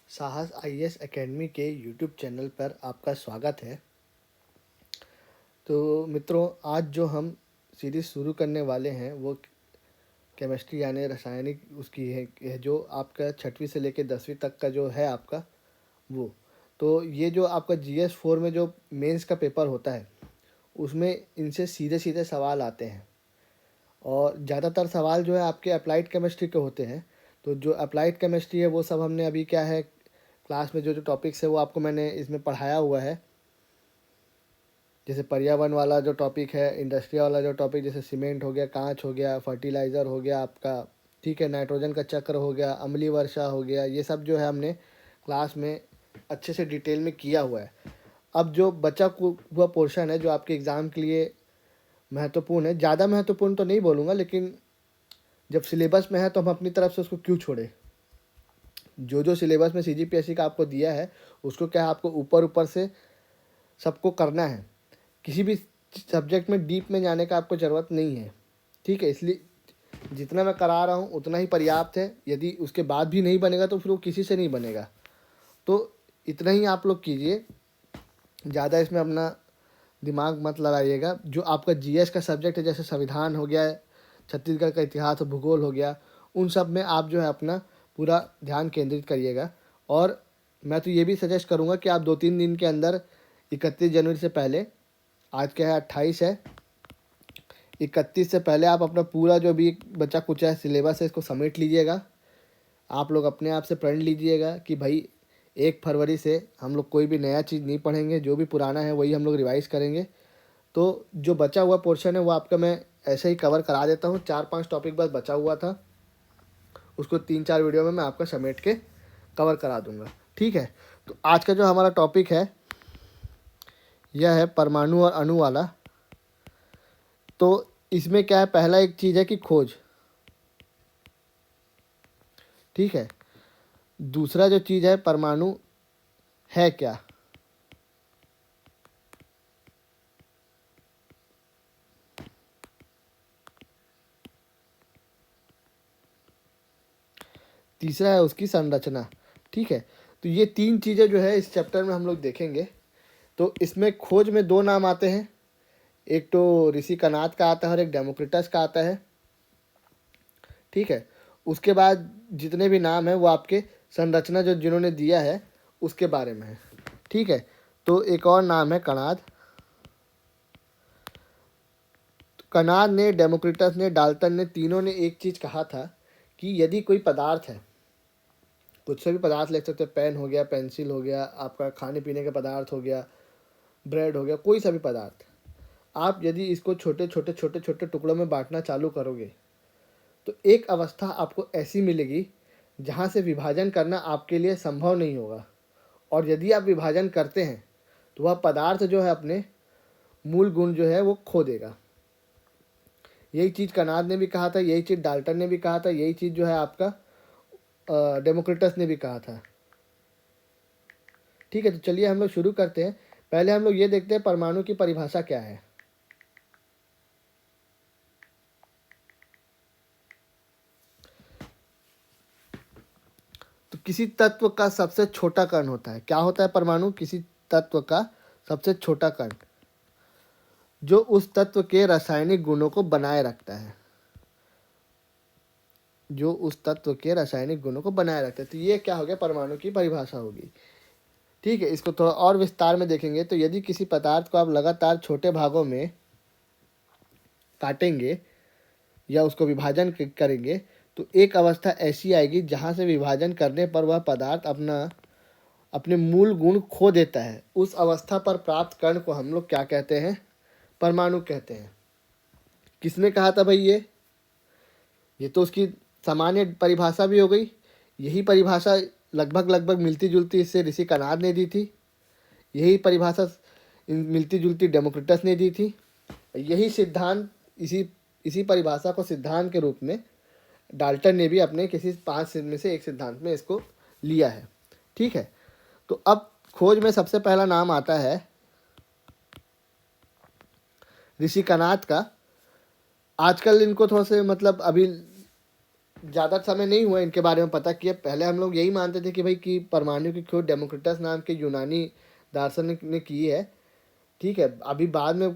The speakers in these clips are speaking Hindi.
साहस आईएएस एकेडमी के यूट्यूब चैनल पर आपका स्वागत है। तो मित्रों, आज जो हम सीरीज़ शुरू करने वाले हैं वो केमिस्ट्री यानी रासायनिक उसकी है जो आपका 6वीं से लेकर 10वीं तक का जो है आपका वो। तो ये जो आपका जीएस 4 में जो मेंस का पेपर होता है उसमें इनसे सीधे सीधे सवाल आते हैं और ज़्यादातर सवाल जो है आपके अप्लाइड केमिस्ट्री के होते हैं। तो जो अप्लाइड केमिस्ट्री है वो सब हमने अभी क्या है क्लास में जो जो टॉपिक्स है वो आपको मैंने इसमें पढ़ाया हुआ है। जैसे पर्यावरण वाला जो टॉपिक है, इंडस्ट्री वाला जो टॉपिक जैसे सीमेंट हो गया, कांच हो गया, फर्टिलाइज़र हो गया आपका, ठीक है, नाइट्रोजन का चक्र हो गया, अम्लीय वर्षा हो गया, ये सब जो है हमने क्लास में अच्छे से डिटेल में किया हुआ है। अब जो बचा हुआ पोर्शन है जो आपके एग्ज़ाम के लिए महत्वपूर्ण है, ज़्यादा महत्वपूर्ण तो नहीं बोलूँगा, लेकिन जब सिलेबस में है तो हम अपनी तरफ से उसको क्यों छोड़े। जो जो सिलेबस में सीजीपीएससी का आपको दिया है उसको क्या है आपको ऊपर ऊपर से सबको करना है। किसी भी सब्जेक्ट में डीप में जाने का आपको ज़रूरत नहीं है, ठीक है। इसलिए जितना मैं करा रहा हूँ उतना ही पर्याप्त है। यदि उसके बाद भी नहीं बनेगा तो फिर वो किसी से नहीं बनेगा। तो इतना ही आप लोग कीजिए, ज़्यादा इसमें अपना दिमाग मत लगाइएगा। जो आपका जीएस का सब्जेक्ट है जैसे संविधान हो गया, छत्तीसगढ़ का इतिहास और भूगोल हो गया, उन सब में आप जो है अपना पूरा ध्यान केंद्रित करिएगा। और मैं तो ये भी सजेस्ट करूँगा कि आप 2-3 दिन के अंदर 31 जनवरी से पहले, आज क्या है 28 है, 31 से पहले आप अपना पूरा जो भी बचा कुचा है सिलेबस है इसको समेट लीजिएगा। आप लोग अपने आप से पढ़ लीजिएगा कि भाई 1 फरवरी से हम लोग कोई भी नया चीज़ नहीं पढ़ेंगे, जो भी पुराना है वही हम लोग रिवाइज़ करेंगे। तो जो बचा हुआ पोर्शन है वो आपका मैं ऐसे ही कवर करा देता हूँ। 4-5 टॉपिक बस बचा हुआ था, उसको 3-4 वीडियो में मैं आपका समेट के कवर करा दूँगा, ठीक है। तो आज का जो हमारा टॉपिक है यह है परमाणु और अणु वाला। तो इसमें क्या है, पहला एक चीज़ है कि खोज, ठीक है। दूसरा जो चीज़ है परमाणु है क्या, तीसरा है उसकी संरचना, ठीक है। तो ये 3 चीज़ें जो है इस चैप्टर में हम लोग देखेंगे। तो इसमें खोज में 2 नाम आते हैं, एक तो ऋषि कनाद का आता है और एक डेमोक्रिटस का आता है, ठीक है। उसके बाद जितने भी नाम हैं वो आपके संरचना जो जिन्होंने दिया है उसके बारे में है, ठीक है। तो एक और नाम है कनाद। तो कनाद ने, डेमोक्रिटस ने, डाल्टन ने, तीनों ने एक चीज़ कहा था कि यदि कोई पदार्थ है, कुछ से भी पदार्थ ले सकते हैं, पेन हो गया, पेंसिल हो गया, आपका खाने पीने का पदार्थ हो गया, ब्रेड हो गया, कोई सा भी पदार्थ, आप यदि इसको छोटे छोटे छोटे छोटे टुकड़ों में बांटना चालू करोगे तो एक अवस्था आपको ऐसी मिलेगी जहाँ से विभाजन करना आपके लिए संभव नहीं होगा। और यदि आप विभाजन करते हैं तो वह पदार्थ जो है अपने मूल गुण जो है वो खो देगा। यही चीज़ कनाद ने भी कहा था, यही चीज़ डाल्टन ने भी कहा था, यही चीज़ जो है आपका डेमोक्रिटस ने भी कहा था, ठीक है। तो चलिए हम लोग शुरू करते हैं। पहले हम लोग ये देखते हैं परमाणु की परिभाषा क्या है। तो किसी तत्व का सबसे छोटा कण होता है, क्या होता है परमाणु, किसी तत्व का सबसे छोटा कण जो उस तत्व के रासायनिक गुणों को बनाए रखता है, जो उस तत्व के रासायनिक गुणों को बनाए रखता है। तो ये क्या हो गया, परमाणु की परिभाषा होगी, ठीक है। इसको थोड़ा और विस्तार में देखेंगे तो यदि किसी पदार्थ को आप लगातार छोटे भागों में काटेंगे या उसको विभाजन करेंगे तो एक अवस्था ऐसी आएगी जहाँ से विभाजन करने पर वह पदार्थ अपने मूल गुण खो देता है। उस अवस्था पर प्राप्त कण को हम लोग क्या कहते हैं, परमाणु कहते हैं। किसने कहा था भाई ये तो उसकी सामान्य परिभाषा भी हो गई। यही परिभाषा लगभग लगभग मिलती जुलती इससे ऋषि कनाद ने दी थी, यही परिभाषा मिलती जुलती डेमोक्रिटस ने दी थी। यही सिद्धांत, इसी इसी परिभाषा को सिद्धांत के रूप में डाल्टन ने भी अपने किसी 5 में से एक सिद्धांत में इसको लिया है, ठीक है। तो अब खोज में सबसे पहला नाम आता है ऋषि कनाद का। आजकल इनको थोड़ा से मतलब अभी ज़्यादा समय नहीं हुआ इनके बारे में पता किया। पहले हम लोग यही मानते थे कि भाई कि परमाणु की खोज डेमोक्रिटस नाम के यूनानी दार्शनिक ने की है। ठीक है, अभी बाद में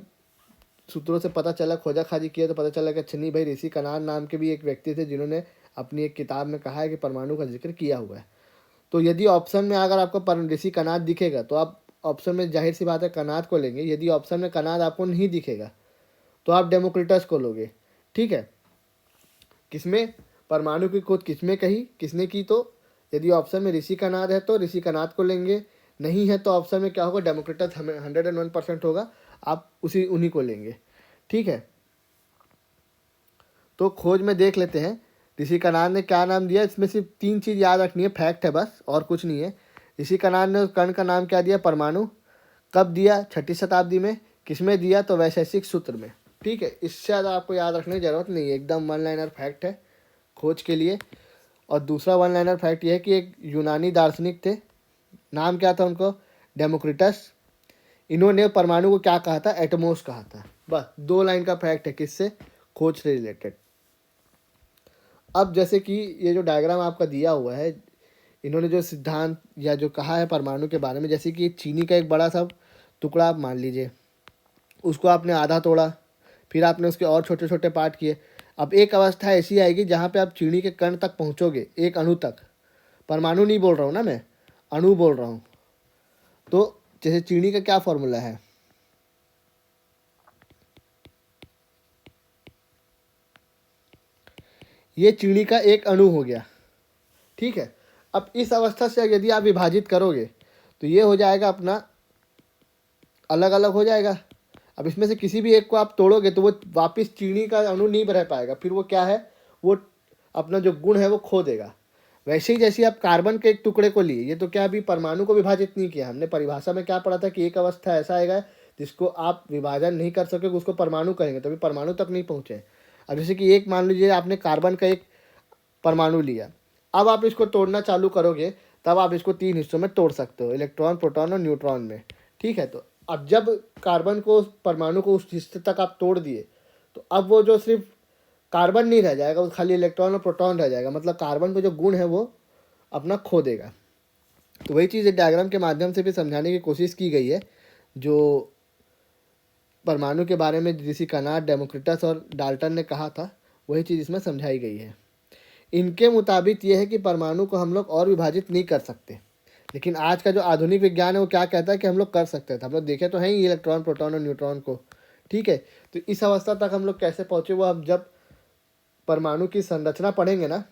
सूत्रों से पता चला, खोजा खाजी किया तो पता चला कि अच्छा नहीं भाई, ऋषि कनाद नाम के भी एक व्यक्ति थे जिन्होंने अपनी एक किताब में कहा है कि परमाणु का जिक्र किया हुआ है। तो यदि ऑप्शन में अगर आपको ऋषि कनाद दिखेगा तो आप ऑप्शन में जाहिर सी बात है कनाद को लेंगे। यदि ऑप्शन में कनाद आपको नहीं दिखेगा तो आप डेमोक्रिटस को लोगे। ठीक है, किसमें परमाणु की खोज किसमें कही, किसने की? तो यदि ऑप्शन में ऋषि कनाद है तो ऋषि कनाद को लेंगे, नहीं है तो ऑप्शन में क्या होगा, डेमोक्रिटस 101% होगा, आप उन्हीं को लेंगे। ठीक है, तो खोज में देख लेते हैं ऋषि कनाद ने क्या नाम दिया। इसमें सिर्फ 3 चीज़ याद रखनी है, फैक्ट है बस, और कुछ नहीं है। ऋषि कनाद ने उस कण का नाम क्या दिया, परमाणु। कब दिया? 6वीं शताब्दी में। किसमें दिया? तो वैशेषिक सूत्र में। ठीक है, इससे ज़्यादा आपको याद रखने की जरूरत नहीं है, एकदम वन लाइनर फैक्ट है खोज के लिए। और दूसरा वन लाइनर फैक्ट ये है कि एक यूनानी दार्शनिक थे, नाम क्या था उनको, डेमोक्रिटस। इन्होंने परमाणु को क्या कहा था? एटमोस कहा था। बस 2 लाइन का फैक्ट है, किससे? खोज से रिलेटेड। अब जैसे कि ये जो डायग्राम आपका दिया हुआ है, इन्होंने जो सिद्धांत या जो कहा है परमाणु के बारे में, जैसे कि चीनी का एक बड़ा सा टुकड़ा आप मान लीजिए, उसको आपने आधा तोड़ा, फिर आपने उसके और छोटे छोटे पार्ट किए। अब एक अवस्था ऐसी आएगी जहाँ पे आप चीनी के कण तक पहुँचोगे, एक अणु तक। परमाणु नहीं बोल रहा हूँ ना मैं, अणु बोल रहा हूँ। तो जैसे चीनी का क्या फॉर्मूला है, ये चीनी का एक अणु हो गया। ठीक है, अब इस अवस्था से यदि आप विभाजित करोगे तो ये हो जाएगा अपना, अलग अलग हो जाएगा। अब इसमें से किसी भी एक को आप तोड़ोगे तो वो वापस चीनी का अणु नहीं रह पाएगा, फिर वो क्या है, वो अपना जो गुण है वो खो देगा। वैसे ही जैसे आप कार्बन के एक टुकड़े को लिए, ये तो क्या अभी परमाणु को विभाजित नहीं किया हमने। परिभाषा में क्या पढ़ा था कि एक अवस्था ऐसा आएगा जिसको आप विभाजन नहीं कर सकोगे, उसको परमाणु कहेंगे, तो अभी परमाणु तक नहीं पहुँचे। अब जैसे कि एक मान लीजिए आपने कार्बन का एक परमाणु लिया, अब आप इसको तोड़ना चालू करोगे तब आप इसको 3 हिस्सों में तोड़ सकते हो, इलेक्ट्रॉन, प्रोटॉन और न्यूट्रॉन में। ठीक है, तो अब जब कार्बन को, परमाणु को उस हिस्से तक आप तोड़ दिए तो अब वो जो सिर्फ कार्बन नहीं रह जाएगा, वो खाली इलेक्ट्रॉन और प्रोटॉन रह जाएगा, मतलब कार्बन का जो गुण है वो अपना खो देगा। तो वही चीज़ डायग्राम के माध्यम से भी समझाने की कोशिश की गई है। जो परमाणु के बारे में ऋषि कनाद, डेमोक्रिटस और डाल्टन ने कहा था, वही चीज़ इसमें समझाई गई है। इनके मुताबिक ये है कि परमाणु को हम लोग और विभाजित नहीं कर सकते, लेकिन आज का जो आधुनिक विज्ञान है वो क्या कहता है कि हम लोग कर सकते थे। हम लोग देखे तो हैं ही इलेक्ट्रॉन, प्रोटॉन और न्यूट्रॉन को। ठीक है, तो इस अवस्था तक हम लोग कैसे पहुँचे वो हम जब परमाणु की संरचना पढ़ेंगे ना,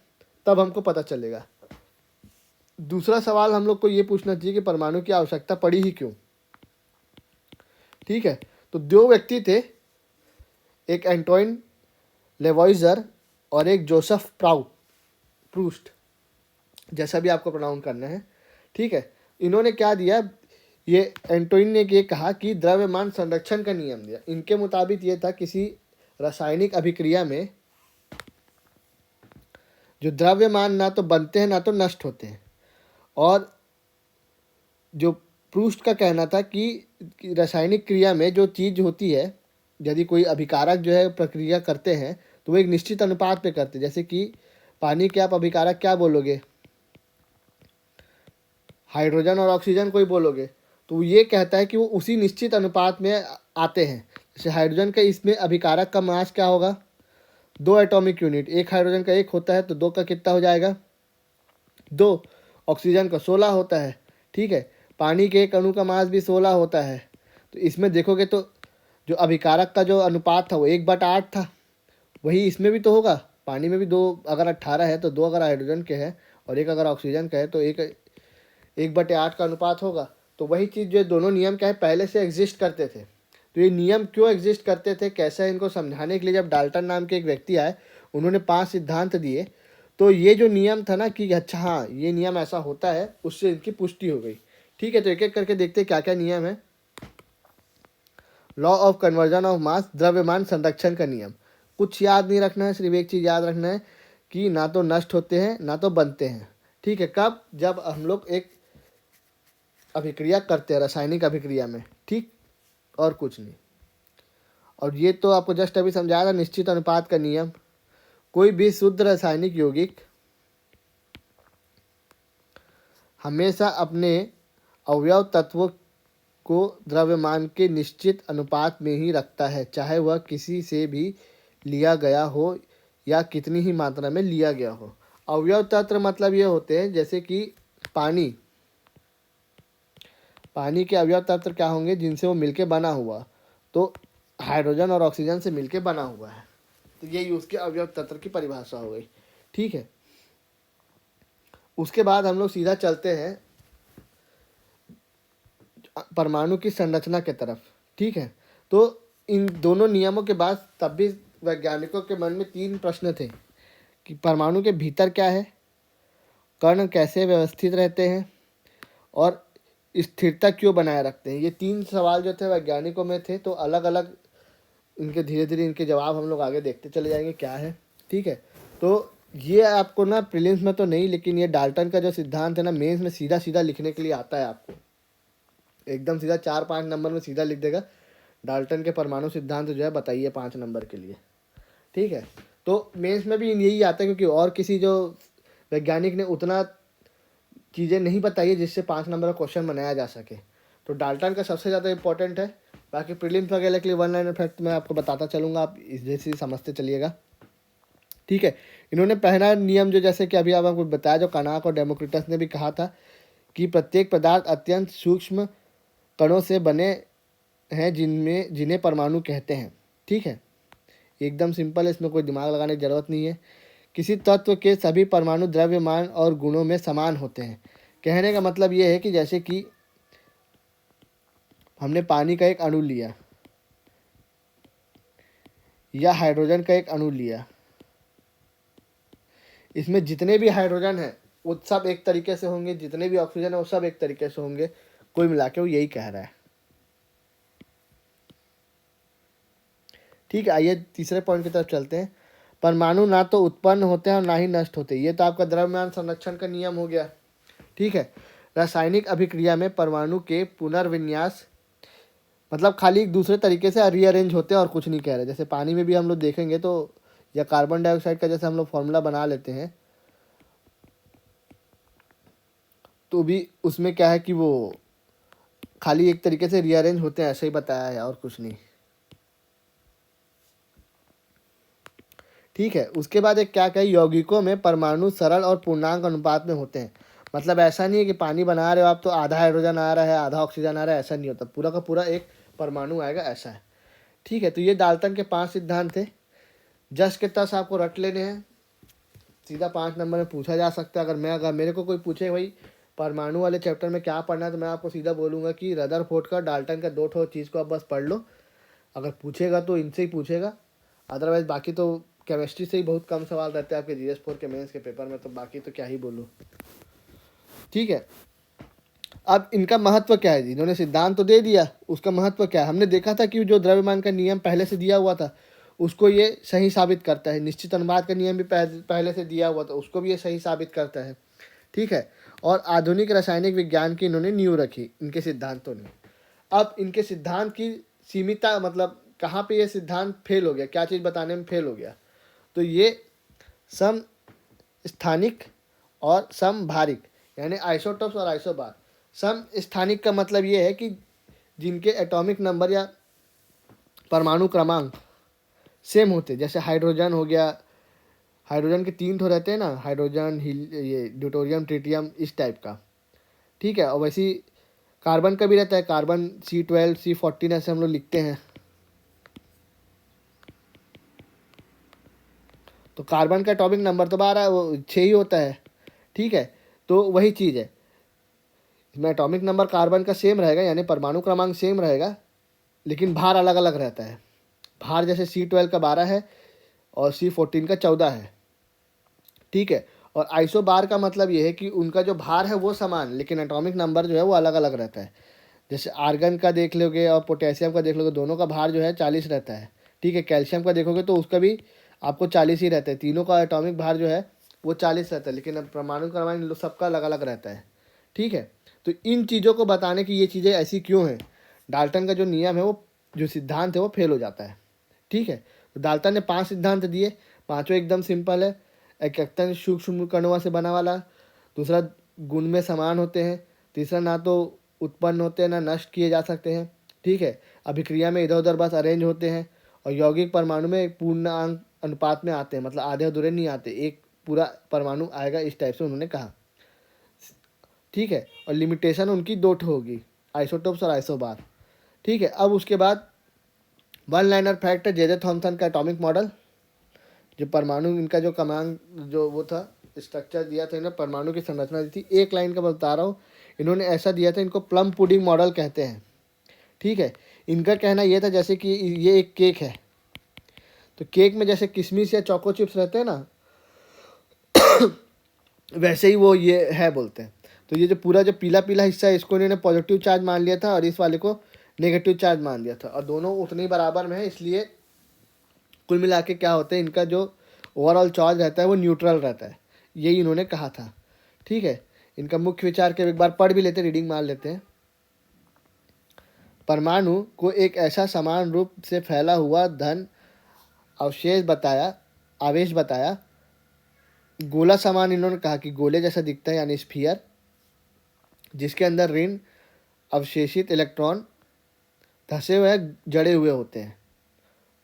तब हमको पता चलेगा। दूसरा सवाल हम लोग को ये पूछना चाहिए कि परमाणु की आवश्यकता पड़ी ही क्यों। ठीक है, तो 2 व्यक्ति थे, एक एंटोइन लेवॉइजर और एक जोसेफ प्रूस्ट, जैसा भी आपको प्रोनाउंस करना है। ठीक है, इन्होंने क्या दिया, ये एंटोइन ने ये कहा कि द्रव्यमान संरक्षण का नियम दिया। इनके मुताबिक ये था, किसी रासायनिक अभिक्रिया में जो द्रव्यमान ना तो बनते हैं ना तो नष्ट होते हैं। और जो प्रूस्ट का कहना था कि रासायनिक क्रिया में जो चीज़ होती है, यदि कोई अभिकारक जो है प्रक्रिया करते हैं तो वो एक निश्चित अनुपात पे करते हैं। जैसे कि पानी के आप अभिकारक क्या बोलोगे, हाइड्रोजन और ऑक्सीजन को ही बोलोगे, तो ये कहता है कि वो उसी निश्चित अनुपात में आते हैं। जैसे हाइड्रोजन का इसमें अभिकारक का मास क्या होगा, 2 एटॉमिक यूनिट, एक हाइड्रोजन का 1 होता है तो 2 का कितना हो जाएगा, 2। ऑक्सीजन का 16 होता है। ठीक है, पानी के एक अणु का मास भी 16 होता है। तो इसमें देखोगे तो जो अभिकारक का जो अनुपात था वो 1/8 था, वही इसमें भी तो होगा। पानी में भी 2 अगर 18 है तो 2 अगर हाइड्रोजन के हैं और 1 अगर ऑक्सीजन का है तो 1/8 का अनुपात होगा। तो वही चीज़ जो दोनों नियम क्या है, पहले से एग्जिस्ट करते थे। तो ये नियम क्यों एग्जिस्ट करते थे, कैसे है, इनको समझाने के लिए जब डाल्टन नाम के एक व्यक्ति आए, उन्होंने 5 सिद्धांत दिए। तो ये जो नियम था ना कि अच्छा हाँ ये नियम ऐसा होता है, उससे इनकी पुष्टि हो गई। ठीक है, तो एक एक करके देखते हैं क्या क्या नियम है। Law of conversion of mass, द्रव्यमान संरक्षण का नियम। कुछ याद नहीं रखना है, सिर्फ एक चीज़ याद रखना है कि ना तो नष्ट होते हैं ना तो बनते हैं। ठीक है, कब, जब हम लोग एक अभिक्रिया करते हैं, रासायनिक अभिक्रिया में। ठीक, और कुछ नहीं। और ये तो आपको जस्ट अभी समझाया था, निश्चित अनुपात का नियम। कोई भी शुद्ध रासायनिक यौगिक हमेशा अपने अवयव तत्वों को द्रव्यमान के निश्चित अनुपात में ही रखता है, चाहे वह किसी से भी लिया गया हो या कितनी ही मात्रा में लिया गया हो। अवयव तत्व मतलब ये होते हैं जैसे कि पानी पानी के अवयव तत्व क्या होंगे, जिनसे वो मिलके बना हुआ, तो हाइड्रोजन और ऑक्सीजन से मिलके बना हुआ है, तो यही उसके अवयव तत्व की परिभाषा हो गई। ठीक है, उसके बाद हम लोग सीधा चलते हैं परमाणु की संरचना के तरफ। ठीक है, तो इन दोनों नियमों के बाद तब भी वैज्ञानिकों के मन में 3 प्रश्न थे कि परमाणु के भीतर क्या है, कण कैसे व्यवस्थित रहते हैं और स्थिरता क्यों बनाए रखते हैं। ये 3 सवाल जो थे वैज्ञानिकों में थे, तो अलग अलग इनके धीरे धीरे इनके जवाब हम लोग आगे देखते चले जाएंगे क्या है। ठीक है, तो ये आपको ना प्रीलिम्स में तो नहीं, लेकिन ये डाल्टन का जो सिद्धांत है ना, मेंस में सीधा सीधा लिखने के लिए आता है आपको, एकदम सीधा 4-5 नंबर में सीधा लिख देगा डाल्टन के परमाणु सिद्धांत जो है बताइए 5 नंबर के लिए। ठीक है, तो मेंस में भी यही आता है, क्योंकि और किसी जो वैज्ञानिक ने उतना चीज़ें नहीं बताई है जिससे 5 नंबर का क्वेश्चन बनाया जा सके, तो डाल्टन का सबसे ज़्यादा इंपॉर्टेंट है। बाकी प्रीलिम्स वगैरह के लिए 1 लाइन फैक्ट मैं आपको बताता चलूँगा, आप इस जैसे समझते चलिएगा। ठीक है, इन्होंने पहला नियम जो जैसे कि अभी आप आपको बताया, जो कनाक और डेमोक्रिटस ने भी कहा था कि प्रत्येक पदार्थ अत्यंत सूक्ष्म कणों से बने हैं जिन्हें परमाणु कहते हैं। ठीक है, एकदम सिंपल है, इसमें कोई दिमाग लगाने की जरूरत नहीं है। किसी तत्व के सभी परमाणु द्रव्यमान और गुणों में समान होते हैं। कहने का मतलब ये है कि जैसे कि हमने पानी का एक अणु लिया या हाइड्रोजन का एक अणु लिया, इसमें जितने भी हाइड्रोजन हैं वो सब एक तरीके से होंगे, जितने भी ऑक्सीजन है वो सब एक तरीके से होंगे, कोई मिला के वो यही कह रहा है। ठीक है, आइए तीसरे पॉइंट की तरफ चलते हैं। परमाणु ना तो उत्पन्न होते हैं और ना ही नष्ट होते, ये तो आपका द्रव्यमान संरक्षण का नियम हो गया। ठीक है, रासायनिक अभिक्रिया में परमाणु के पुनर्विन्यास मतलब खाली एक दूसरे तरीके से रीअरेंज होते हैं और कुछ नहीं कह रहे। जैसे पानी में भी हम लोग देखेंगे तो, या कार्बन डाइऑक्साइड का जैसे हम लोग फॉर्मूला बना लेते हैं, तो भी उसमें क्या है कि वो खाली एक तरीके से रीअरेंज होते हैं, ऐसे ही बताया है और कुछ नहीं। ठीक है, उसके बाद एक क्या कहे, यौगिकों में परमाणु सरल और पूर्णांक अनुपात में होते हैं। मतलब ऐसा नहीं है कि पानी बना रहे हो आप तो आधा हाइड्रोजन आ रहा है आधा ऑक्सीजन आ रहा है, ऐसा नहीं होता, पूरा का पूरा एक परमाणु आएगा, ऐसा है। ठीक है, तो ये डाल्टन के 5 सिद्धांत थे, जस के तस आपको रट लेने हैं, सीधा 5 नंबर में पूछा जा सकता है। अगर मेरे को कोई पूछे भाई परमाणु वाले चैप्टर में क्या पढ़ना है, तो मैं आपको सीधा बोलूँगा कि रदरफोर्ड का डाल्टन का 2 चीज़ को आप बस पढ़ लो। अगर पूछेगा तो इनसे ही पूछेगा, अदरवाइज बाकी तो केमिस्ट्री से ही बहुत कम सवाल रहते हैं आपके GS4 के मेंस के पेपर में, तो बाकी तो क्या ही बोलूँ। ठीक है, अब इनका महत्व क्या है जी, इन्होंने सिद्धांत तो दे दिया, उसका महत्व क्या है। हमने देखा था कि जो द्रव्यमान का नियम पहले से दिया हुआ था उसको ये सही साबित करता है। निश्चित अनुपात का नियम भी पहले से दिया हुआ था, उसको भी ये सही साबित करता है। ठीक है, और आधुनिक रासायनिक विज्ञान की इन्होंने नींव रखी इनके सिद्धांतों ने। अब इनके सिद्धांत की सीमितता मतलब कहाँ पे ये सिद्धांत फेल हो गया, क्या चीज़ बताने में फेल हो गया, तो ये सम स्थानिक और समभारिक यानी आइसोटोप्स और आइसोबार। सम स्थानिक का मतलब ये है कि जिनके एटॉमिक नंबर या परमाणु क्रमांक सेम होते, जैसे हाइड्रोजन हो गया, हाइड्रोजन के 3 रहते हैं ना, हाइड्रोजन ये ड्यूटोरियम ट्रिटियम इस टाइप का। ठीक है, और वैसे कार्बन का भी रहता है, कार्बन C12 C14 ऐसे हम लोग लिखते हैं, तो कार्बन का एटॉमिक नंबर तो 12 वो 6 ही होता है। ठीक है, तो वही चीज़ है, इसमें एटॉमिक नंबर कार्बन का सेम रहेगा यानी परमाणु क्रमांक सेम रहेगा, लेकिन भार अलग अलग रहता है। भार जैसे C12 का 12 है और C14 का 14 है। ठीक है, और आइसोबार का मतलब ये है कि उनका जो भार है वो समान, लेकिन एटॉमिक नंबर जो है वो अलग अलग रहता है। जैसे आर्गन का देख लोगे और पोटेशियम का देख लोगे, दोनों का भार जो है 40 रहता है। ठीक है, कैल्शियम का देखोगे तो उसका भी आपको 40 ही रहता है, तीनों का एटॉमिक भार जो है वो 40 रहता है, लेकिन अब परमाणु क्रमांक सबका अलग अलग रहता है। ठीक है, तो इन चीज़ों को बताने की ये चीज़ें ऐसी क्यों हैं, डाल्टन का जो नियम है वो जो सिद्धांत है वो फेल हो जाता है। ठीक है, तो डाल्टन ने 5 सिद्धांत दिए, पांचों एकदम सिंपल है। एक अत्यंत सूक्ष्म कणों से बना वाला, दूसरा गुण में समान होते हैं, तीसरा ना तो उत्पन्न होते हैं ना नष्ट किए जा सकते हैं, ठीक है। अभिक्रिया में इधर उधर बस अरेंज होते हैं, और यौगिक परमाणु में एक पूर्णांक अनुपात में आते हैं, मतलब आधे अधूरे नहीं आते, एक पूरा परमाणु आएगा, इस टाइप से उन्होंने कहा, ठीक है। और लिमिटेशन उनकी दो ठो होगी, आइसोटोप्स और आइसोबार, ठीक है। अब उसके बाद वन लाइनर फैक्ट है जे थॉमसन का एटॉमिक मॉडल, जो परमाणु इनका जो कमांड जो वो था, स्ट्रक्चर दिया था इन्होंने, परमाणु की संरचना दी थी, एक लाइन का बता रहा हूँ, इन्होंने ऐसा दिया था, इनको प्लम पुडिंग मॉडल कहते हैं, ठीक है। इनका कहना यह था जैसे कि ये एक केक है, तो केक में जैसे किशमिश या चोको चिप्स रहते हैं ना, वैसे ही वो ये है बोलते हैं। तो ये जो पूरा जो पीला पीला हिस्सा है, इसको इन्होंने पॉजिटिव चार्ज मान लिया था, और इस वाले को नेगेटिव चार्ज मान लिया था, और दोनों उतने ही बराबर में है, इसलिए कुल मिला के क्या होता है, इनका जो ओवरऑल चार्ज रहता है वो न्यूट्रल रहता है, यही इन्होंने कहा था, ठीक है। इनका मुख्य विचार के एक बार पढ़ भी लेते, रीडिंग मार लेते हैं। परमाणु को एक ऐसा समान रूप से फैला हुआ धन आवेश बताया, गोला समान इन्होंने कहा कि गोले जैसा दिखता है, यानी स्फीयर, जिसके अंदर ऋण अवशेषित इलेक्ट्रॉन धसे हुए जड़े हुए होते हैं।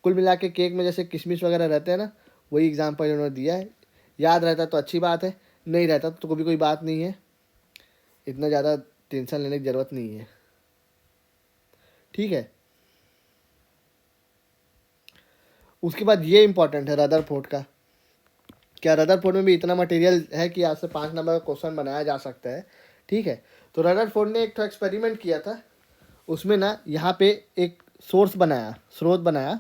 कुल मिला के केक में जैसे किशमिश वगैरह रहते हैं ना, वही एग्जाम्पल इन्होंने दिया है। याद रहता तो अच्छी बात है, नहीं रहता तो कोई बात नहीं है, इतना ज़्यादा टेंशन लेने की ज़रूरत नहीं है, ठीक है। उसके बाद ये इंपॉर्टेंट है रदरफोर्ड का। क्या रदरफोर्ड में भी इतना मटेरियल है कि आज से 5 नंबर का क्वेश्चन बनाया जा सकता है, ठीक है। तो रदरफोर्ड ने एक तो एक्सपेरिमेंट किया था, उसमें ना यहाँ पे एक स्रोत बनाया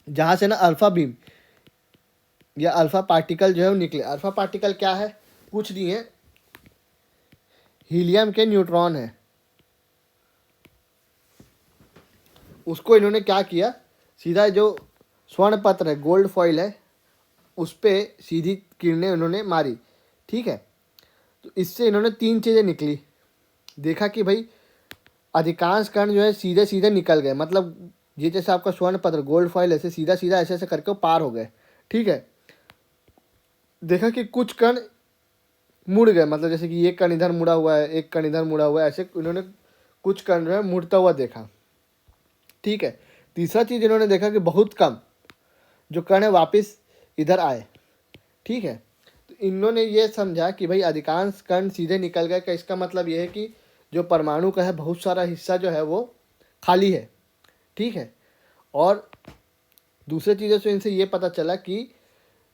जहाँ से ना अल्फा बीम या अल्फा पार्टिकल जो है वो निकले। अल्फा पार्टिकल क्या है, कुछ नहीं है, हीलियम के न्यूट्रॉन है। उसको इन्होंने क्या किया, सीधा जो स्वर्ण पत्र है, गोल्ड फॉइल है, उस पर सीधी किरणें उन्होंने मारी, ठीक है। तो इससे इन्होंने 3 चीज़ें निकली। देखा कि भाई अधिकांश कण जो है सीधे सीधे निकल गए, मतलब ये जैसे आपका स्वर्ण पत्र गोल्ड फॉइल ऐसे सीधा सीधा ऐसे ऐसे करके पार हो गए, ठीक है। देखा कि कुछ कण मुड़ गए, मतलब जैसे कि एक कण इधर मुड़ा हुआ है, एक कण इधर मुड़ा हुआ है, ऐसे इन्होंने कुछ कण जो है मुड़ता हुआ देखा, ठीक है। तीसरा चीज़ इन्होंने देखा कि बहुत कम जो कण है वापस इधर आए, ठीक है। तो इन्होंने ये समझा कि भाई अधिकांश कण सीधे निकल गए, का इसका मतलब ये है कि जो परमाणु का है बहुत सारा हिस्सा जो है वो खाली है, ठीक है। और दूसरे चीज़ों से इनसे ये पता चला कि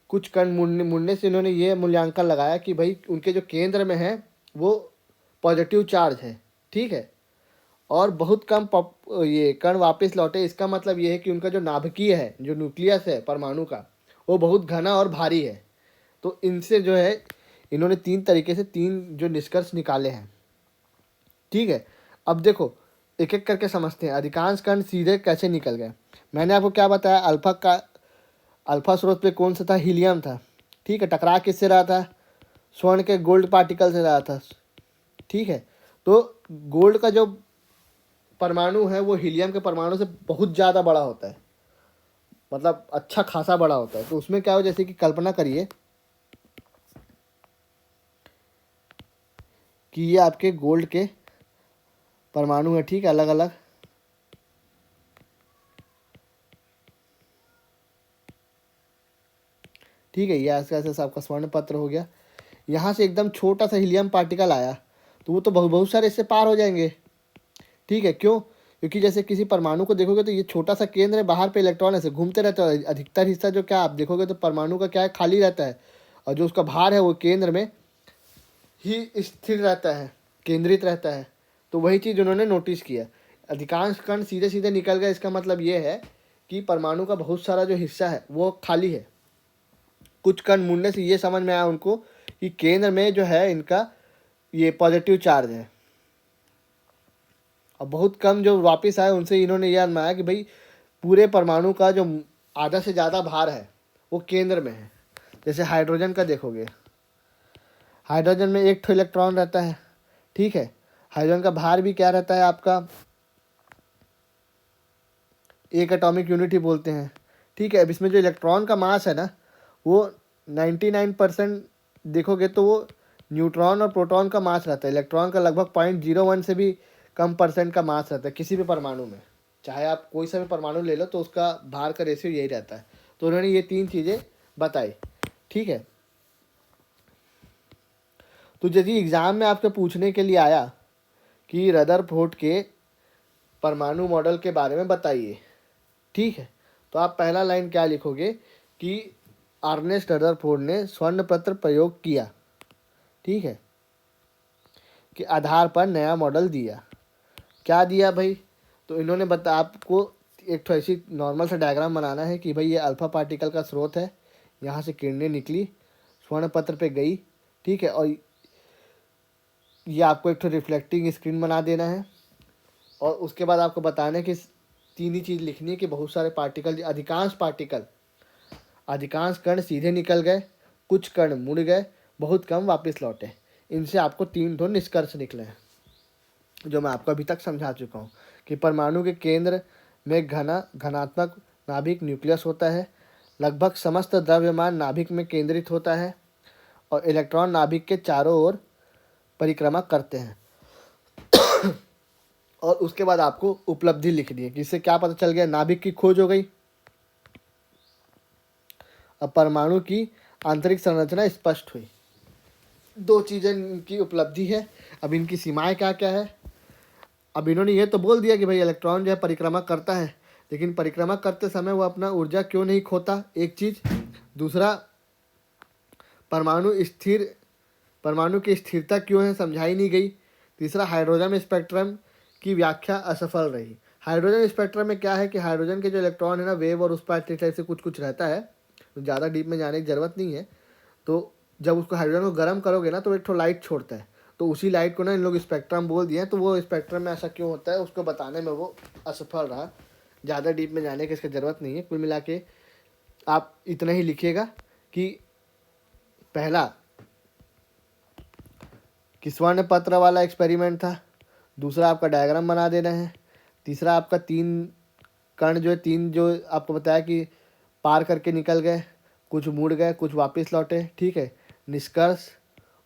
कुछ कण मुड़ने से इन्होंने ये मूल्यांकन लगाया कि भाई उनके जो केंद्र में है वो पॉजिटिव चार्ज है, ठीक है। और बहुत कम ये कण वापस लौटे, इसका मतलब ये है कि उनका जो नाभिकीय है, जो न्यूक्लियस है परमाणु का, वो बहुत घना और भारी है। तो इनसे जो है इन्होंने 3 तरीके से 3 जो निष्कर्ष निकाले हैं, ठीक है। अब देखो एक एक करके समझते हैं, अधिकांश कण सीधे कैसे निकल गए। मैंने आपको क्या बताया, अल्फा स्रोत पे कौन सा था, हीलियम था, ठीक है। टकरा किससे रहा था, स्वर्ण के गोल्ड पार्टिकल से रहा था, ठीक है। तो गोल्ड का जो परमाणु है वो हीलियम के परमाणु से बहुत ज़्यादा बड़ा होता है, मतलब अच्छा खासा बड़ा होता है। तो उसमें क्या हो, जैसे कि कल्पना करिए कि ये आपके गोल्ड के परमाणु है, ठीक है, अलग अलग, ठीक है। ये ऐसे ऐसे आपका स्वर्ण पत्र हो गया, यहाँ से एकदम छोटा सा हीलियम पार्टिकल आया, तो वो तो बहुत सारे इससे पार हो जाएंगे, ठीक है। क्यों, क्योंकि जैसे किसी परमाणु को देखोगे तो ये छोटा सा केंद्र है, बाहर पे इलेक्ट्रॉन ऐसे घूमते रहते हैं, अधिकतर हिस्सा जो क्या आप देखोगे तो परमाणु का क्या है, खाली रहता है, और जो उसका भार है वो केंद्र में ही स्थिर रहता है, केंद्रित रहता है। तो वही चीज़ उन्होंने नोटिस किया, अधिकांश कण सीधे सीधे निकल गए, इसका मतलब ये है कि परमाणु का बहुत सारा जो हिस्सा है वो खाली है। कुछ कण मुड़ने से ये समझ में आया उनको कि केंद्र में जो है इनका ये पॉजिटिव चार्ज है, और बहुत कम जो वापस आए उनसे इन्होंने यह अनुमाया कि भाई पूरे परमाणु का जो आधा से ज़्यादा भार है वो केंद्र में है। जैसे हाइड्रोजन का देखोगे, हाइड्रोजन में एक ठो इलेक्ट्रॉन रहता है, ठीक है। हाइड्रोजन का भार भी क्या रहता है आपका, 1 एटॉमिक यूनिट ही बोलते हैं। ठीक है। अब इसमें जो इलेक्ट्रॉन का मास है ना, वो 99% देखोगे तो वो न्यूट्रॉन और प्रोटॉन का मास रहता है। इलेक्ट्रॉन का लगभग 0.01 से भी कम परसेंट का मास रहता है किसी भी परमाणु में। चाहे आप कोई सा भी परमाणु ले लो तो उसका भार का रेशियो यही रहता है। तो उन्होंने ये 3 चीज़ें बताई, ठीक है। तो यदि एग्ज़ाम में आपके पूछने के लिए आया कि रदरफोर्ड के परमाणु मॉडल के बारे में बताइए, ठीक है, तो आप पहला लाइन क्या लिखोगे कि अर्नेस्ट रदरफोर्ड ने स्वर्ण पत्र प्रयोग किया, ठीक है, के आधार पर नया मॉडल दिया। क्या दिया भाई? तो इन्होंने बता आपको एक तो ऐसी नॉर्मल सा डायग्राम बनाना है कि भाई ये अल्फा पार्टिकल का स्रोत है, यहाँ से किरणें निकली, स्वर्ण पत्र पे गई, ठीक है, और ये आपको एक तो रिफ्लेक्टिंग स्क्रीन बना देना है। और उसके बाद आपको बताना है कि 3 ही चीज़ लिखनी है कि बहुत सारे पार्टिकल, अधिकांश कण सीधे निकल गए, कुछ कण मुड़ गए, बहुत कम वापस लौटे। इनसे आपको 3 ठो निष्कर्ष निकले हैं जो मैं आपको अभी तक समझा चुका हूँ कि परमाणु के केंद्र में घनात्मक नाभिक न्यूक्लियस होता है, लगभग समस्त द्रव्यमान नाभिक में केंद्रित होता है और इलेक्ट्रॉन नाभिक के चारों ओर परिक्रमा करते हैं। और उसके बाद आपको उपलब्धि लिखनी है कि इससे क्या पता चल गया, नाभिक की खोज हो गई। अब परमाणु की आंतरिक संरचना स्पष्ट हुई। 2 चीज़ें इनकी उपलब्धि है। अब इनकी सीमाएं क्या क्या है? अब इन्होंने ये तो बोल दिया कि भाई इलेक्ट्रॉन जो है परिक्रमा करता है, लेकिन परिक्रमा करते समय वो अपना ऊर्जा क्यों नहीं खोता, एक चीज़। दूसरा, परमाणु की स्थिरता क्यों है, समझाई नहीं गई। तीसरा, हाइड्रोजन स्पेक्ट्रम की व्याख्या असफल रही। हाइड्रोजन स्पेक्ट्रम में क्या है कि हाइड्रोजन के जो इलेक्ट्रॉन है ना, वेव और उस पर टाइप से कुछ कुछ रहता है, तो ज़्यादा डीप में जाने की ज़रूरत नहीं है। तो जब उसको हाइड्रोजन को गर्म करोगे ना तो एक ठो लाइट छोड़ता है, तो उसी लाइट को ना इन लोग स्पेक्ट्रम बोल दिए हैं। तो वो स्पेक्ट्रम में ऐसा क्यों होता है उसको बताने में वो असफल रहा। ज़्यादा डीप में जाने की इसकी ज़रूरत नहीं है। कुल मिला के आप इतना ही लिखिएगा कि पहला कि स्वर्ण पत्र वाला एक्सपेरिमेंट था, दूसरा आपका डायग्राम बना देना है, तीसरा आपका 3 कण जो है, 3 जो आपको बताया कि पार करके निकल गए, कुछ मुड़ गए, कुछ वापस लौटे, ठीक है। निष्कर्ष,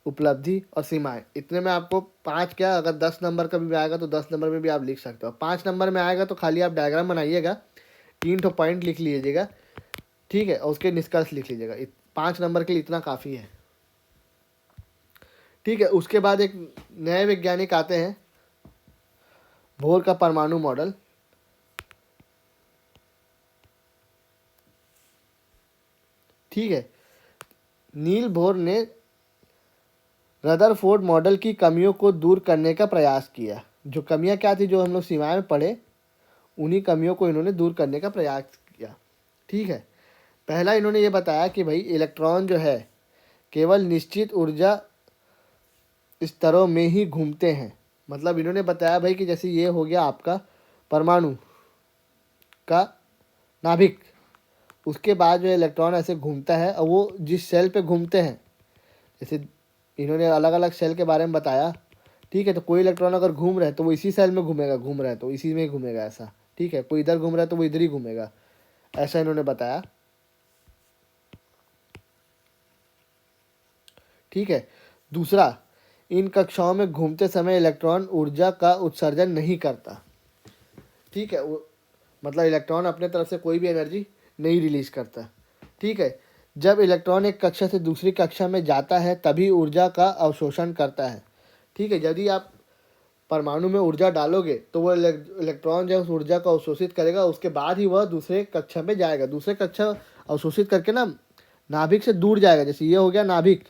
उपलब्धि और सीमाएं, इतने में आपको 5 क्या, अगर 10 नंबर का भी आएगा तो 10 नंबर में भी आप लिख सकते हो। 5 नंबर में आएगा तो खाली आप डायग्राम बनाइएगा, 3 ठो पॉइंट लिख लीजिएगा, ठीक है, और उसके निष्कर्ष लिख लीजिएगा। 5 नंबर के लिए इतना काफ़ी है, ठीक है। उसके बाद एक नए वैज्ञानिक आते हैं, बोर का परमाणु मॉडल, ठीक है। नील बोर ने रदरफोर्ड मॉडल की कमियों को दूर करने का प्रयास किया। जो कमियां क्या थी जो हम लोग सीमाएं में पढ़े, उन्हीं कमियों को इन्होंने दूर करने का प्रयास किया, ठीक है। पहला इन्होंने ये बताया कि भाई इलेक्ट्रॉन जो है केवल निश्चित ऊर्जा स्तरों में ही घूमते हैं। मतलब इन्होंने बताया भाई कि जैसे ये हो गया आपका परमाणु का नाभिक, उसके बाद जो इलेक्ट्रॉन ऐसे घूमता है और वो जिस सेल पे घूमते हैं, जैसे इन्होंने अलग अलग सेल के बारे में बताया, ठीक है। तो कोई इलेक्ट्रॉन अगर घूम रहा है तो वो इसी सेल में घूमेगा, घूम रहा है तो इसी में घूमेगा, ऐसा, ठीक है। कोई इधर घूम रहा है तो वो इधर ही घूमेगा, ऐसा इन्होंने बताया, ठीक है। दूसरा, इन कक्षाओं में घूमते समय इलेक्ट्रॉन ऊर्जा का उत्सर्जन नहीं करता, ठीक है। मतलब इलेक्ट्रॉन अपने तरफ से कोई भी एनर्जी नहीं रिलीज करता, ठीक है। जब इलेक्ट्रॉन एक कक्षा से दूसरी कक्षा में जाता है तभी ऊर्जा का अवशोषण करता है, ठीक है। यदि आप परमाणु में ऊर्जा डालोगे तो वो इलेक्ट्रॉन जो है उस ऊर्जा को अवशोषित करेगा, उसके बाद ही वह दूसरे कक्षा में जाएगा। दूसरे कक्षा अवशोषित करके ना नाभिक से दूर जाएगा। जैसे ये हो गया नाभिक,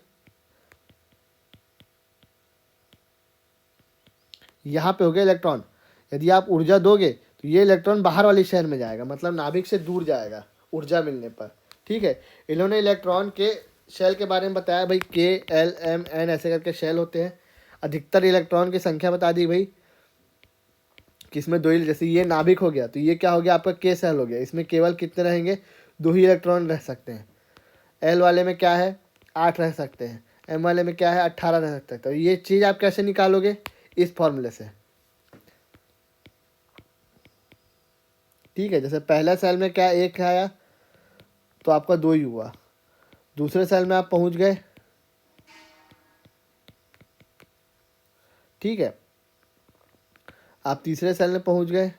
यहाँ पे हो गया इलेक्ट्रॉन। यदि आप ऊर्जा दोगे तो ये इलेक्ट्रॉन बाहर वाली शहर में जाएगा, मतलब नाभिक से दूर जाएगा ऊर्जा मिलने पर, ठीक है। इन्होंने इलेक्ट्रॉन के शेल के बारे में बताया भाई, K, L, M, N ऐसे करके शेल होते हैं। अधिकतर इलेक्ट्रॉन की संख्या बता दी भाई, किसमें 2 ही, जैसे ये नाभिक हो गया तो ये क्या हो गया आपका K सेल हो गया, इसमें केवल कितने रहेंगे, 2 ही इलेक्ट्रॉन रह सकते हैं। L वाले में क्या है, 8 रह सकते हैं। M वाले में क्या है, 18 रह सकते हैं। तो ये चीज़ आप कैसे निकालोगे, इस फॉर्मूले से, ठीक है। जैसे पहला सेल में क्या 1 आया, तो आपका 2 ही हुआ। दूसरे सेल में आप पहुंच गए, ठीक है, आप तीसरे सेल में पहुंच गए।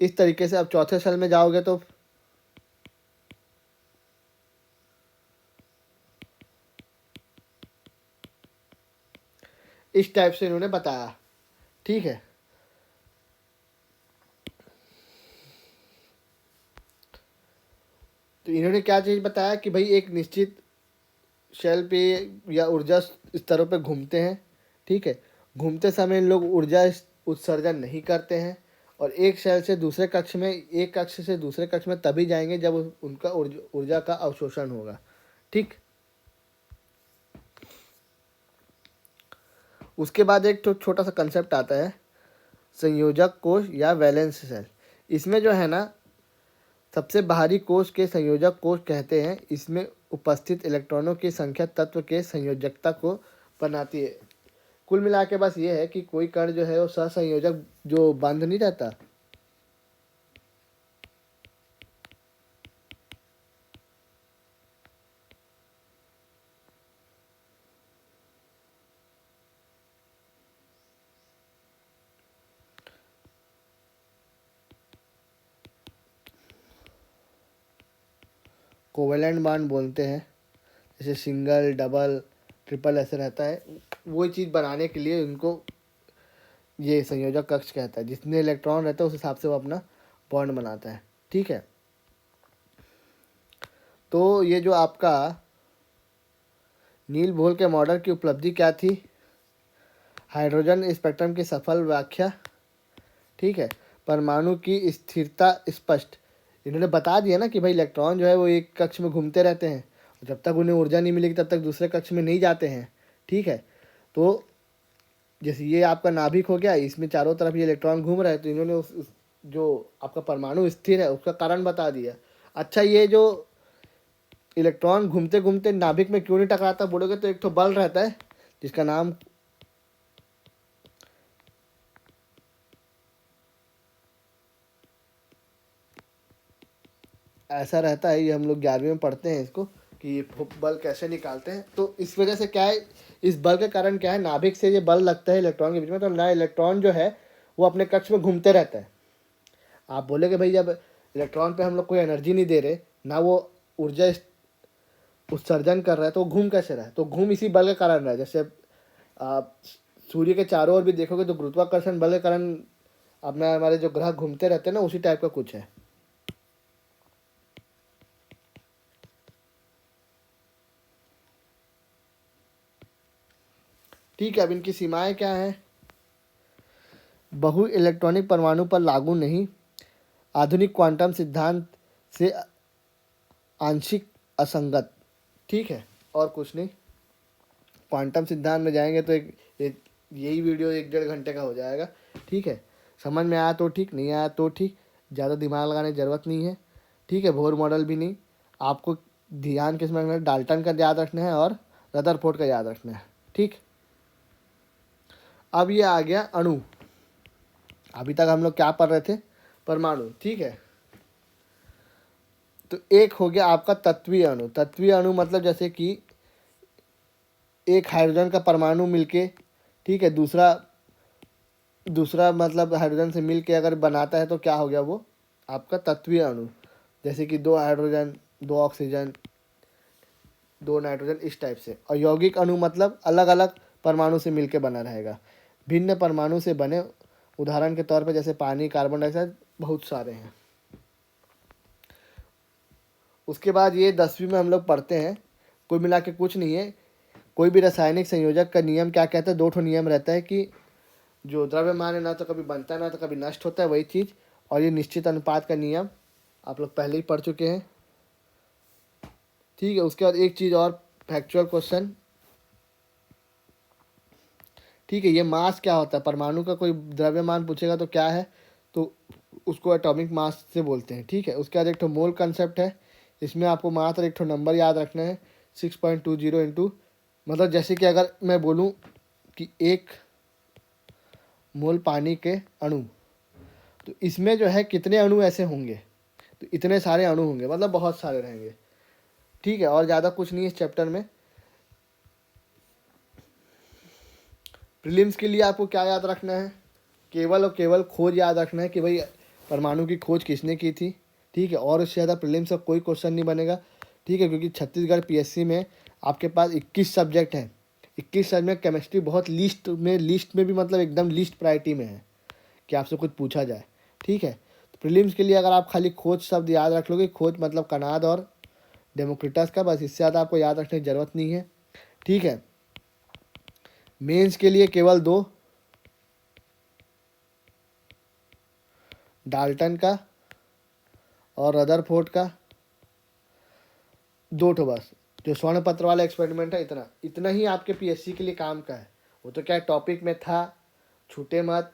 इस तरीके से आप चौथे सेल में जाओगे तो इस टाइप से इन्होंने बताया, ठीक है। तो इन्होंने क्या चीज़ बताया कि भाई एक निश्चित शेल पे या ऊर्जा स्तरों पे घूमते हैं, ठीक है। घूमते समय इन लोग ऊर्जा उत्सर्जन नहीं करते हैं, और एक शेल से दूसरे कक्ष में, एक कक्ष से दूसरे कक्ष में तभी जाएंगे जब उनका ऊर्जा का अवशोषण होगा, ठीक। उसके बाद एक तो छोटा सा कंसेप्ट आता है संयोजक कोश या वैलेंस सेल। इसमें जो है ना, सबसे बाहरी कोश के संयोजक कोश कहते हैं। इसमें उपस्थित इलेक्ट्रॉनों की संख्या तत्व के संयोजकता को बनाती है। कुल मिला के बस ये है कि कोई कण जो है वो सहसंयोजक जो बंध नहीं रहता, कोवेलेंट बॉन्ड बोलते हैं, जैसे सिंगल, डबल, ट्रिपल ऐसे रहता है, वो चीज़ बनाने के लिए उनको ये संयोजक कक्ष कहता है। जितने इलेक्ट्रॉन रहते हैं उस हिसाब से वो अपना बॉन्ड बनाता है, ठीक है। तो ये जो आपका नील बोहर के मॉडल की उपलब्धि क्या थी? हाइड्रोजन स्पेक्ट्रम की सफल व्याख्या, ठीक है। परमाणु की स्थिरता स्पष्ट। इन्होंने बता दिया ना कि भाई इलेक्ट्रॉन जो है वो एक कक्ष में घूमते रहते हैं, जब तक उन्हें ऊर्जा नहीं मिलेगी तब तक दूसरे कक्ष में नहीं जाते हैं, ठीक है। तो जैसे ये आपका नाभिक हो गया, इसमें चारों तरफ ये इलेक्ट्रॉन घूम रहे हैं, तो इन्होंने उस जो आपका परमाणु स्थिर है उसका कारण बता दिया। अच्छा, ये जो इलेक्ट्रॉन घूमते घूमते नाभिक में क्यों नहीं टकराता बोलोगे, तो एक तो बल रहता है जिसका नाम ऐसा रहता है, ये हम लोग 11वीं में पढ़ते हैं इसको कि ये बल कैसे निकालते हैं। तो इस वजह से क्या है, इस बल के कारण क्या है, नाभिक से ये बल लगता है इलेक्ट्रॉन के बीच में, तो ना इलेक्ट्रॉन जो है वो अपने कक्ष में घूमते रहता है। आप बोलेगे भाई जब इलेक्ट्रॉन पे हम लोग कोई एनर्जी नहीं दे रहे, ना वो ऊर्जा उत्सर्जन कर रहा है, तो घूम कैसे रहा है? तो घूम इसी बल के कारण रहा है। जैसे आप सूर्य के चारों ओर भी देखोगे तो गुरुत्वाकर्षण बल के कारण अपना हमारे जो ग्रह घूमते रहते हैं ना, उसी टाइप का कुछ है, ठीक है। अब इनकी सीमाएं क्या हैं? बहु इलेक्ट्रॉनिक परमाणु पर लागू नहीं, आधुनिक क्वांटम सिद्धांत से आंशिक असंगत, ठीक है, और कुछ नहीं। क्वांटम सिद्धांत में जाएंगे तो एक यही वीडियो 1-1.5 घंटे का हो जाएगा, ठीक है। समझ में आया तो ठीक, नहीं आया तो ठीक, ज़्यादा दिमाग लगाने की ज़रूरत नहीं है, ठीक है। बोहर मॉडल भी नहीं, आपको ध्यान किस में रखना है, डाल्टन का याद रखना है और रदरफोर्ड का याद रखना है, ठीक। अब ये आ गया अणु। अभी तक हम लोग क्या पढ़ रहे थे? परमाणु, ठीक है। तो एक हो गया आपका तत्वीय अणु। तत्वीय अणु मतलब जैसे कि एक हाइड्रोजन का परमाणु मिलके, ठीक है, दूसरा मतलब हाइड्रोजन से मिलके अगर बनाता है तो क्या हो गया वो आपका तत्वीय अणु। जैसे कि 2 हाइड्रोजन, 2 ऑक्सीजन, 2 नाइट्रोजन, इस टाइप से। और यौगिक अणु मतलब अलग अलग परमाणु से मिलके बना रहेगा, भिन्न परमाणु से बने। उदाहरण के तौर पे जैसे पानी, कार्बन डाइऑक्साइड, बहुत सारे हैं। उसके बाद ये 10वीं में हम लोग पढ़ते हैं। कुल मिला के कुछ नहीं है, कोई भी रासायनिक संयोजक का नियम क्या कहता है? 2 ठो नियम रहता है कि जो द्रव्यमान है ना तो कभी बनता है ना तो कभी नष्ट होता है, वही चीज़। और ये निश्चित अनुपात का नियम आप लोग पहले ही पढ़ चुके हैं, ठीक है। उसके बाद एक चीज़ और, फैक्चुअल क्वेश्चन, ठीक है। ये मास क्या होता है? परमाणु का कोई द्रव्यमान पूछेगा तो क्या है, तो उसको एटॉमिक मास से बोलते हैं, ठीक है। उसके बाद एक ठो मोल कंसेप्ट है, इसमें आपको मात्र एक ठो नंबर याद रखना है, 6.20 इंटू, मतलब जैसे कि अगर मैं बोलूँ कि 1 मोल पानी के अणु, तो इसमें जो है कितने अणु ऐसे होंगे, तो इतने सारे अणु होंगे, मतलब बहुत सारे रहेंगे, ठीक है। और ज़्यादा कुछ नहीं है इस चैप्टर में। प्रीलिम्स के लिए आपको क्या याद रखना है, केवल और केवल खोज याद रखना है कि भाई परमाणु की खोज किसने की थी, ठीक है। और उससे ज़्यादा प्रीलिम्स का कोई क्वेश्चन नहीं बनेगा, ठीक है, क्योंकि छत्तीसगढ़ पीएससी में आपके पास 21 सब्जेक्ट हैं। 21 सब्जेक्ट, केमिस्ट्री बहुत लिस्ट में भी मतलब एकदम लिस्ट प्रायोरिटी में है कि आपसे कुछ पूछा जाए, ठीक है। तो प्रीलिम्स के लिए अगर आप खाली खोज शब्द याद रख लोगे, खोज मतलब कनाद और डेमोक्रिटस का, बस, इससे ज़्यादा आपको याद रखने की ज़रूरत नहीं है, ठीक है। मेंस के लिए केवल 2, डाल्टन का और रदरफोर्ड का, 2 ठो बस। जो स्वर्ण पत्र वाला एक्सपेरिमेंट है, इतना इतना ही आपके पीएससी के लिए काम का है। वो तो क्या टॉपिक में था, छूटे मत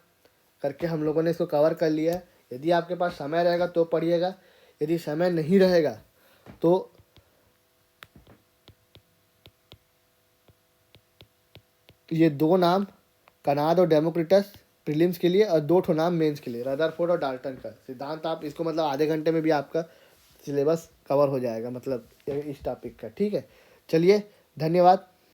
करके हम लोगों ने इसको कवर कर लिया है। यदि आपके पास समय रहेगा तो पढ़िएगा, यदि समय नहीं रहेगा तो ये 2 नाम, कनाद और डेमोक्रिटस प्रीलिम्स के लिए, और 2 ठो नाम मेंस के लिए, रदरफोर्ड और डाल्टन का सिद्धांत। आप इसको मतलब आधे घंटे में भी आपका सिलेबस कवर हो जाएगा, मतलब इस टॉपिक का, ठीक है। चलिए, धन्यवाद।